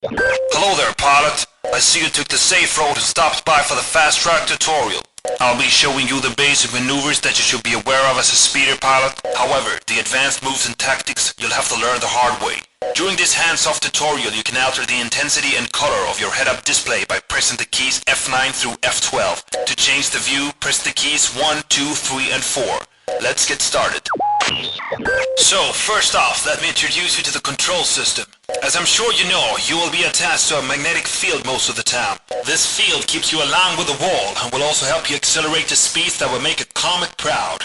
Hello there, pilot. I see you took the safe road and stopped by for the fast track tutorial. I'll be showing you the basic maneuvers that you should be aware of as a speeder pilot. However, the advanced moves and tactics you'll have to learn the hard way. During this hands-off tutorial, you can alter the intensity and color of your head-up display by pressing the keys F9 through F12. To change the view, press the keys 1, 2, 3, and 4. Let's get started. So, first off, let me introduce you to the control system. As I'm sure you know, you will be attached to a magnetic field most of the time. This field keeps you aligned with the wall and will also help you accelerate to speeds that will make a comet proud.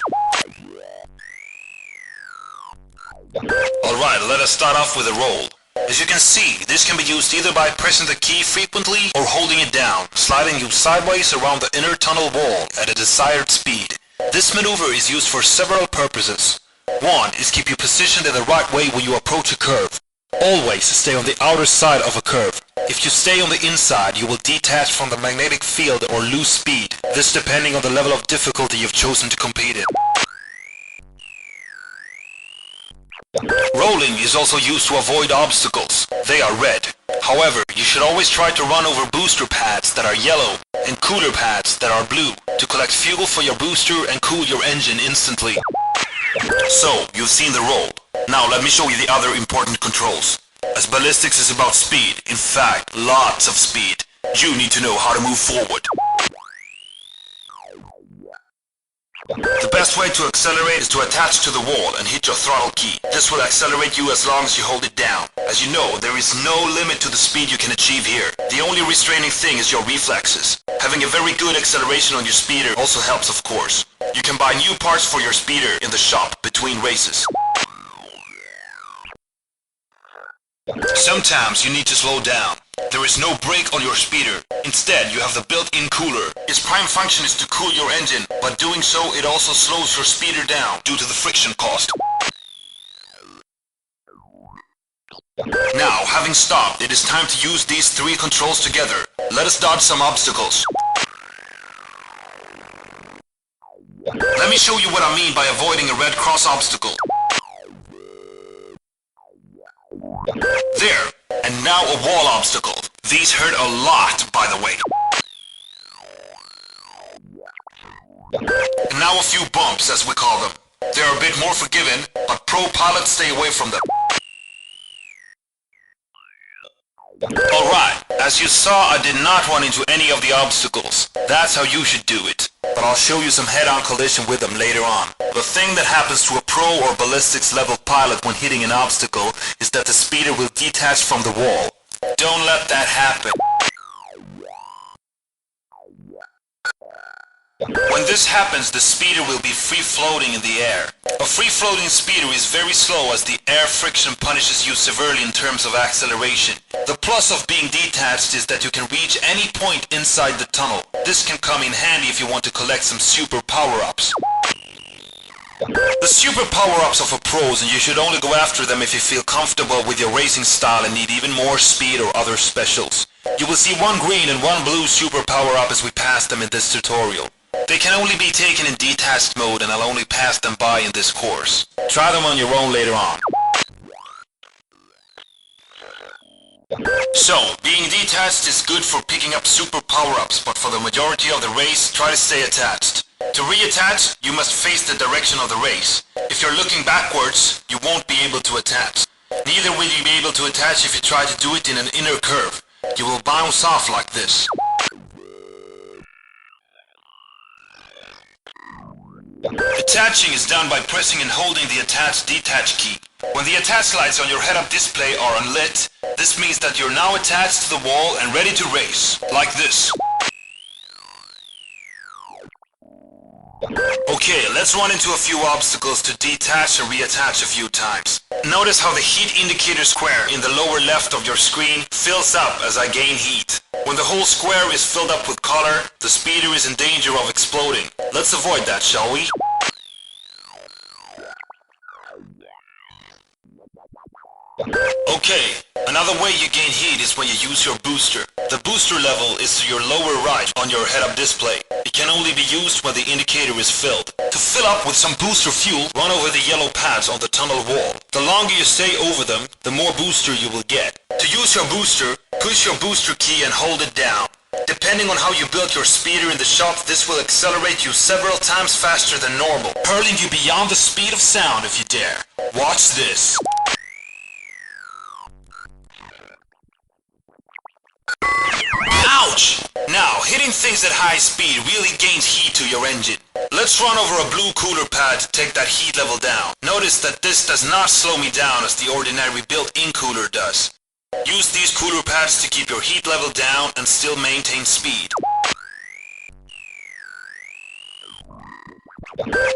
Alright, let us start off with a roll. As you can see, this can be used either by pressing the key frequently or holding it down, sliding you sideways around the inner tunnel wall at a desired speed. This maneuver is used for several purposes. One is keep you positioned in the right way when you approach a curve. Always stay on the outer side of a curve. If you stay on the inside, you will detach from the magnetic field or lose speed. This depending on the level of difficulty you've chosen to compete in. Rolling is also used to avoid obstacles. They are red. However, you should always try to run over booster pads that are yellow and cooler pads that are blue to collect fuel for your booster and cool your engine instantly. So, you've seen the roll. Now let me show you the other important controls. As ballistics is about speed, in fact, lots of speed, you need to know how to move forward. The best way to accelerate is to attach to the wall and hit your throttle key. This will accelerate you as long as you hold it down. As you know, there is no limit to the speed you can achieve here. The only restraining thing is your reflexes. Having a very good acceleration on your speeder also helps, of course. You can buy new parts for your speeder in the shop between races. Sometimes you need to slow down. There is no brake on your speeder. Instead, you have the built-in cooler. Its prime function is to cool your engine, but doing so it also slows your speeder down due to the friction cost. Now, having stopped, it is time to use these three controls together. Let us dodge some obstacles. Let me show you what I mean by avoiding a red cross obstacle. There, and now a wall obstacle. These hurt a lot, by the way. And now a few bumps, as we call them. They're a bit more forgiving, but pro pilots stay away from them. Alright, as you saw, I did not run into any of the obstacles. That's how you should do it. But I'll show you some head-on collision with them later on. The thing that happens to a pro or ballistics level pilot when hitting an obstacle is that the speeder will detach from the wall. Don't let that happen. When this happens, the speeder will be free-floating in the air. A free-floating speeder is very slow as the air friction punishes you severely in terms of acceleration. The plus of being detached is that you can reach any point inside the tunnel. This can come in handy if you want to collect some super power-ups. The super power-ups are for pros, and you should only go after them if you feel comfortable with your racing style and need even more speed or other specials. You will see one green and one blue super power-up as we pass them in this tutorial. They can only be taken in detached mode, and I'll only pass them by in this course. Try them on your own later on. So, being detached is good for picking up super power-ups, but for the majority of the race, try to stay attached. To reattach, you must face the direction of the race. If you're looking backwards, you won't be able to attach. Neither will you be able to attach if you try to do it in an inner curve. You will bounce off like this. Attaching is done by pressing and holding the attach-detach key. When the attach lights on your head-up display are unlit, this means that you're now attached to the wall and ready to race, like this. Okay, let's run into a few obstacles to detach and reattach a few times. Notice how the heat indicator square in the lower left of your screen fills up as I gain heat. When the whole square is filled up with color, the speeder is in danger of exploding. Let's avoid that, shall we? Okay, another way you gain heat is when you use your booster. The booster level is to your lower right on your head-up display. It can only be used when the indicator is filled. To fill up with some booster fuel, run over the yellow pads on the tunnel wall. The longer you stay over them, the more booster you will get. To use your booster, push your booster key and hold it down. Depending on how you build your speeder in the shop, this will accelerate you several times faster than normal, hurling you beyond the speed of sound if you dare. Watch this. Ouch! Now, hitting things at high speed really gains heat to your engine. Let's run over a blue cooler pad to take that heat level down. Notice that this does not slow me down as the ordinary built-in cooler does. Use these cooler pads to keep your heat level down and still maintain speed.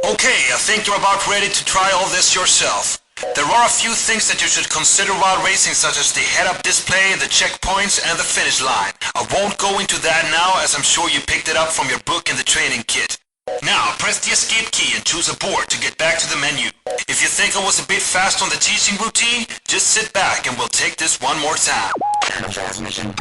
Okay, I think you're about ready to try all this yourself. There are a few things that you should consider while racing, such as the head-up display, the checkpoints, and the finish line. I won't go into that now, as I'm sure you picked it up from your book and the training kit. Now, press the escape key and choose a board to get back to the menu. If you think I was a bit fast on the teaching routine, just sit back and we'll take this one more time. Transmission.